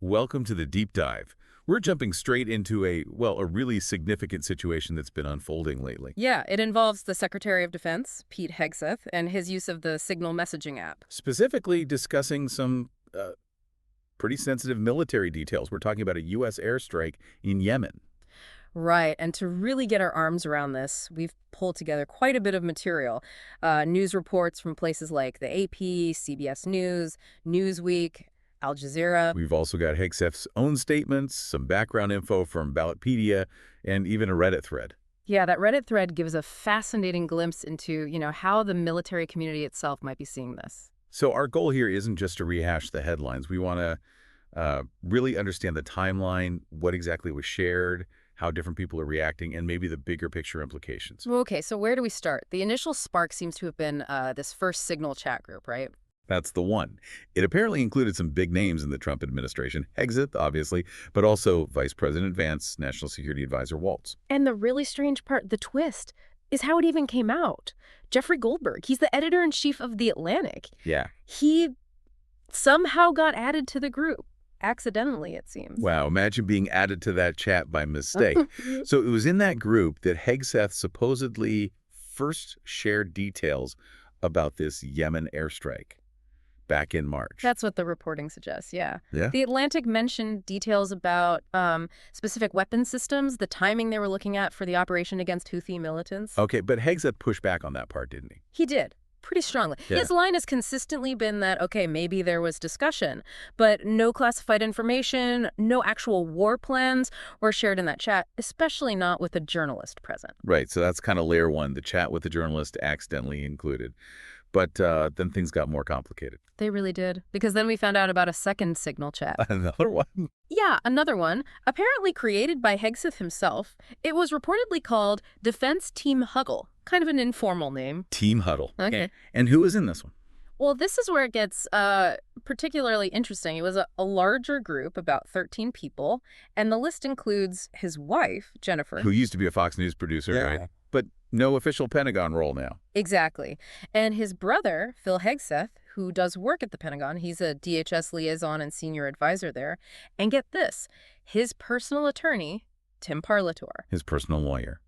Welcome to the deep dive. We're jumping straight into a really significant situation that's been unfolding lately. Yeah, it involves the Secretary of Defense, Pete Hegseth, and his use of the Signal messaging app. Specifically discussing some pretty sensitive military details. We're talking about a U.S. airstrike in Yemen. Right, and to really get our arms around this, we've pulled together quite a bit of material. News reports from places like the AP, CBS News, Newsweek, Al Jazeera. We've also got Hegseth's own statements, some background info from Ballotpedia, and even a Reddit thread. Yeah, that Reddit thread gives a fascinating glimpse into, how the military community itself might be seeing this. So our goal here isn't just to rehash the headlines. We want to really understand the timeline, what exactly was shared, how different people are reacting, and maybe the bigger picture implications. Okay, so where do we start? The initial spark seems to have been this first Signal chat group, right? That's the one. It apparently included some big names in the Trump administration, Hegseth, obviously, but also Vice President Vance, National Security Advisor Waltz. And the really strange part, the twist, is how it even came out. Jeffrey Goldberg, he's the editor-in-chief of The Atlantic. Yeah. He somehow got added to the group. Accidentally, it seems. Wow, imagine being added to that chat by mistake. So it was in that group that Hegseth supposedly first shared details about this Yemen airstrike back in March. That's what the reporting suggests, yeah. Yeah? The Atlantic mentioned details about specific weapon systems, the timing they were looking at for the operation against Houthi militants. Okay, but Hegseth pushed back on that part, didn't he? He did. Pretty strongly. Yeah. His line has consistently been that, okay, maybe there was discussion, but no classified information, no actual war plans were shared in that chat, especially not with a journalist present. Right, so that's kind of layer one, the chat with the journalist accidentally included. But then things got more complicated. They really did, because then we found out about a second Signal chat. Another one? Yeah, another one, apparently created by Hegseth himself. It was reportedly called Defense Team Huddle, kind of an informal name. Team Huddle. Okay. And who was in this one? Well, this is where it gets particularly interesting. It was a larger group, about 13 people, and the list includes his wife, Jennifer. Who used to be a Fox News producer, right? But no official Pentagon role now. Exactly. And his brother, Phil Hegseth, who does work at the Pentagon. He's a DHS liaison and senior advisor there. And get this, his personal attorney, Tim Parlator. His personal lawyer.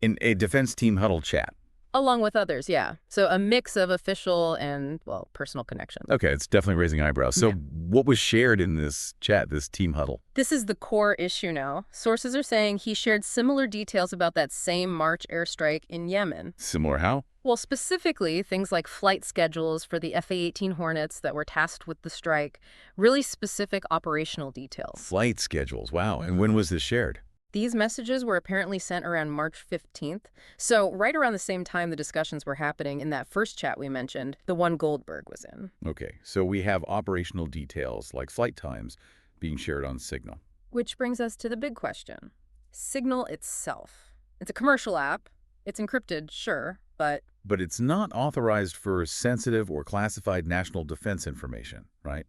In a Defense Team Huddle chat. Along with others, yeah. So a mix of official and, personal connections. Okay, it's definitely raising eyebrows. So what was shared in this chat, this Team Huddle? This is the core issue now. Sources are saying he shared similar details about that same March airstrike in Yemen. Similar how? Well, specifically, things like flight schedules for the F-18 Hornets that were tasked with the strike, really specific operational details. Flight schedules, wow. And when was this shared? These messages were apparently sent around March 15th, so right around the same time the discussions were happening in that first chat we mentioned, the one Goldberg was in. Okay, so we have operational details like flight times being shared on Signal. Which brings us to the big question. Signal itself. It's a commercial app. It's encrypted, sure, but... But it's not authorized for sensitive or classified national defense information, right?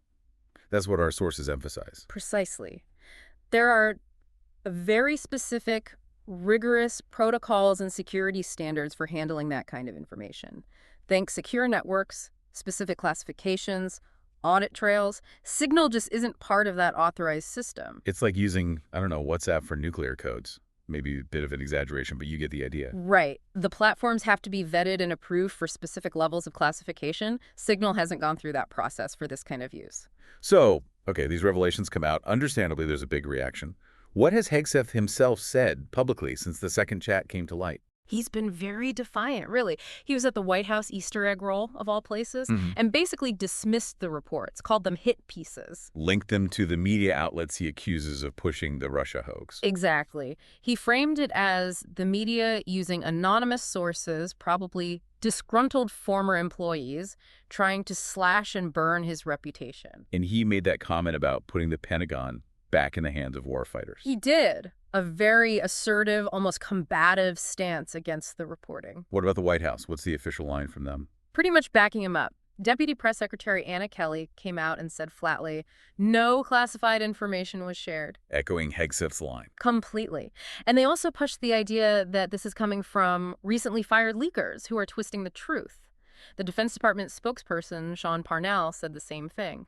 That's what our sources emphasize. Precisely. There are very specific, rigorous protocols and security standards for handling that kind of information. Think secure networks, specific classifications, audit trails. Signal just isn't part of that authorized system. It's like using, WhatsApp for nuclear codes. Maybe a bit of an exaggeration, but you get the idea. Right. The platforms have to be vetted and approved for specific levels of classification. Signal hasn't gone through that process for this kind of use. So, okay, these revelations come out. Understandably, there's a big reaction. What has Hegseth himself said publicly since the second chat came to light? He's been very defiant, really. He was at the White House Easter egg roll, of all places, and basically dismissed the reports, called them hit pieces. Linked them to the media outlets he accuses of pushing the Russia hoax. Exactly. He framed it as the media using anonymous sources, probably disgruntled former employees, trying to slash and burn his reputation. And he made that comment about putting the Pentagon back in the hands of warfighters. He did. A very assertive, almost combative stance against the reporting. What about the White House? What's the official line from them? Pretty much backing him up. Deputy Press Secretary Anna Kelly came out and said flatly, no classified information was shared. Echoing Hegseth's line. Completely. And they also pushed the idea that this is coming from recently fired leakers who are twisting the truth. The Defense Department spokesperson, Sean Parnell, said the same thing.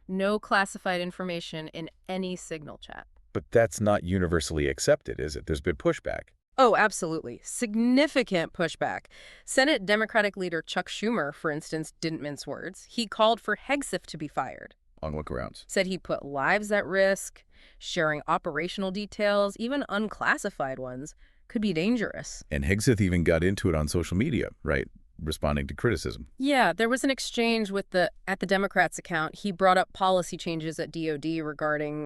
No classified information in any Signal chat. But that's not universally accepted, is it? There's been pushback. Oh, absolutely. Significant pushback. Senate Democratic leader Chuck Schumer, for instance, didn't mince words. He called for Hegseth to be fired. On what grounds? Said he put lives at risk, sharing operational details, even unclassified ones, could be dangerous. And Hegseth even got into it on social media, right? Responding to criticism. Yeah, there was an exchange at the Democrats' account. He brought up policy changes at DOD regarding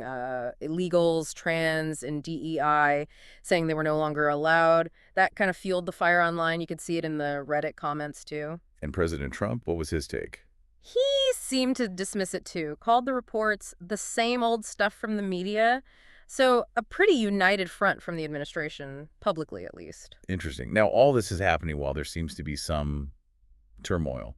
illegals, trans, and DEI, saying they were no longer allowed. That kind of fueled the fire online. You could see it in the Reddit comments, too. And President Trump, what was his take? He seemed to dismiss it, too, called the reports the same old stuff from the media. So a pretty united front from the administration, publicly at least. Interesting. Now, all this is happening while there seems to be some turmoil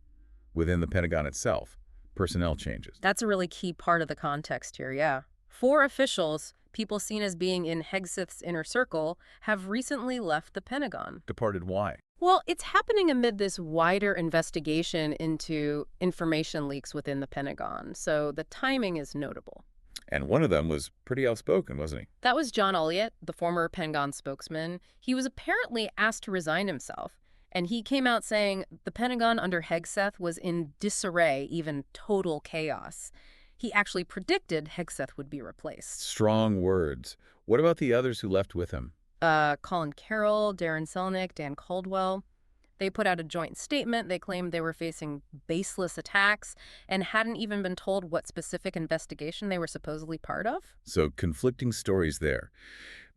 within the Pentagon itself, personnel changes. That's a really key part of the context here, yeah. 4 officials, people seen as being in Hegseth's inner circle, have recently left the Pentagon. Departed why? Well, it's happening amid this wider investigation into information leaks within the Pentagon, so the timing is notable. And one of them was pretty outspoken, wasn't he? That was John Elliott, the former Pentagon spokesman. He was apparently asked to resign himself, and he came out saying the Pentagon under Hegseth was in disarray, even total chaos. He actually predicted Hegseth would be replaced. Strong words. What about the others who left with him? Colin Carroll, Darren Selnick, Dan Caldwell. They put out a joint statement. They claimed they were facing baseless attacks and hadn't even been told what specific investigation they were supposedly part of. So conflicting stories there.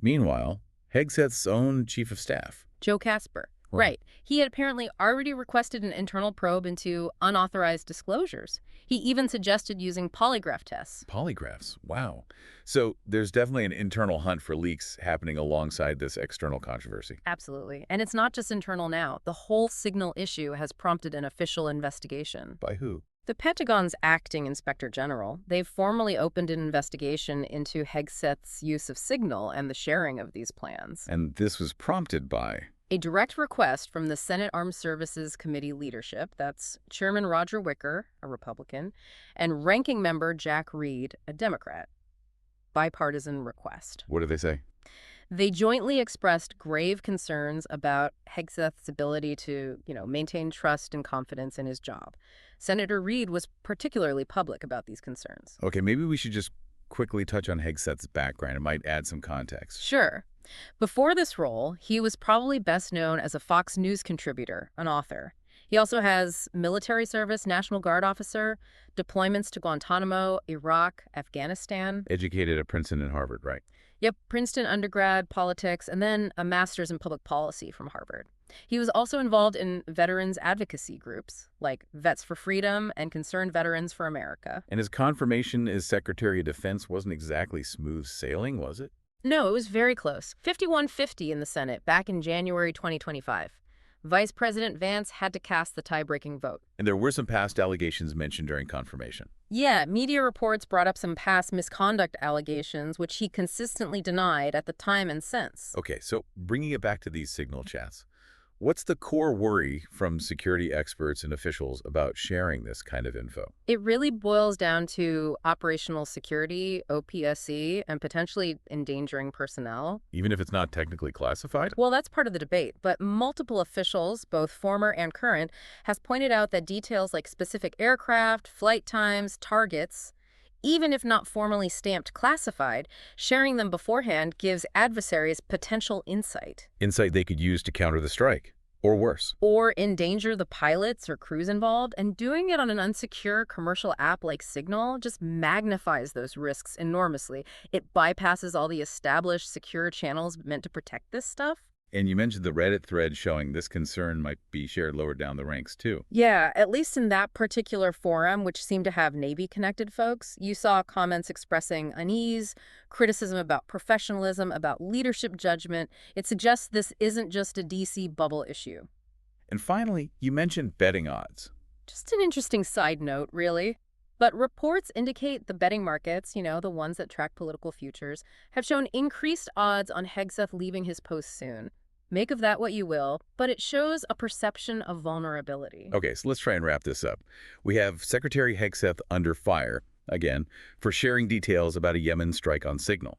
Meanwhile, Hegseth's own chief of staff. Joe Casper. Right. He had apparently already requested an internal probe into unauthorized disclosures. He even suggested using polygraph tests. Polygraphs. Wow. So there's definitely an internal hunt for leaks happening alongside this external controversy. Absolutely. And it's not just internal now. The whole Signal issue has prompted an official investigation. By who? The Pentagon's acting inspector general. They've formally opened an investigation into Hegseth's use of Signal and the sharing of these plans. And this was prompted by a direct request from the Senate Armed Services Committee leadership, that's Chairman Roger Wicker, a Republican, and Ranking Member Jack Reed, a Democrat. Bipartisan request. What did they say? They jointly expressed grave concerns about Hegseth's ability to, maintain trust and confidence in his job. Senator Reed was particularly public about these concerns. Okay, maybe we should just quickly touch on Hegseth's background. It might add some context. Sure. Before this role, he was probably best known as a Fox News contributor, an author. He also has military service, National Guard officer, deployments to Guantanamo, Iraq, Afghanistan. Educated at Princeton and Harvard, right? Yep, Princeton undergrad, politics, and then a master's in public policy from Harvard. He was also involved in veterans advocacy groups like Vets for Freedom and Concerned Veterans for America. And his confirmation as Secretary of Defense wasn't exactly smooth sailing, was it? No, it was very close. 51-50 in the Senate back in January 2025. Vice President Vance had to cast the tie-breaking vote. And there were some past allegations mentioned during confirmation. Yeah, media reports brought up some past misconduct allegations, which he consistently denied at the time and since. Okay, so bringing it back to these Signal chats, what's the core worry from security experts and officials about sharing this kind of info? It really boils down to operational security, OPSC, and potentially endangering personnel. Even if it's not technically classified? Well, that's part of the debate, but multiple officials, both former and current, has pointed out that details like specific aircraft, flight times, targets, even if not formally stamped classified, sharing them beforehand gives adversaries potential insight. Insight they could use to counter the strike, or worse. Or endanger the pilots or crews involved, and doing it on an unsecure commercial app like Signal just magnifies those risks enormously. It bypasses all the established secure channels meant to protect this stuff. And you mentioned the Reddit thread showing this concern might be shared lower down the ranks, too. Yeah, at least in that particular forum, which seemed to have Navy-connected folks, you saw comments expressing unease, criticism about professionalism, about leadership judgment. It suggests this isn't just a D.C. bubble issue. And finally, you mentioned betting odds. Just an interesting side note, really. But reports indicate the betting markets, the ones that track political futures, have shown increased odds on Hegseth leaving his post soon. Make of that what you will, but it shows a perception of vulnerability. Okay, so let's try and wrap this up. We have Secretary Hegseth under fire, again, for sharing details about a Yemen strike on signal.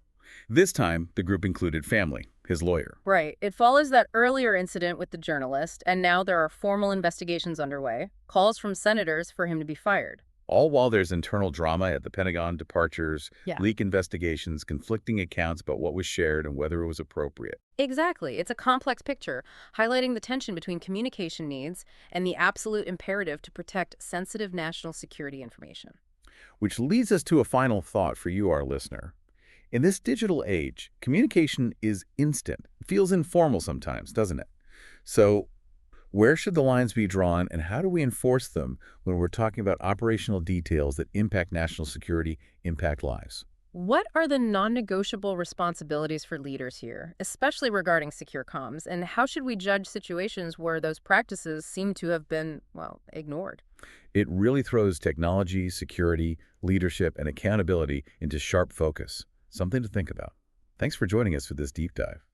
This time, the group included family, his lawyer. Right. It follows that earlier incident with the journalist, and now there are formal investigations underway, calls from senators for him to be fired. All while there's internal drama at the Pentagon, departures, Yeah. leak investigations, conflicting accounts about what was shared and whether it was appropriate. Exactly. It's a complex picture, highlighting the tension between communication needs and the absolute imperative to protect sensitive national security information. Which leads us to a final thought for you, our listener. In this digital age, communication is instant. It feels informal sometimes, doesn't it? So, where should the lines be drawn, and how do we enforce them when we're talking about operational details that impact national security, impact lives? What are the non-negotiable responsibilities for leaders here, especially regarding secure comms, and how should we judge situations where those practices seem to have been, well, ignored? It really throws technology, security, leadership, and accountability into sharp focus. Something to think about. Thanks for joining us for this deep dive.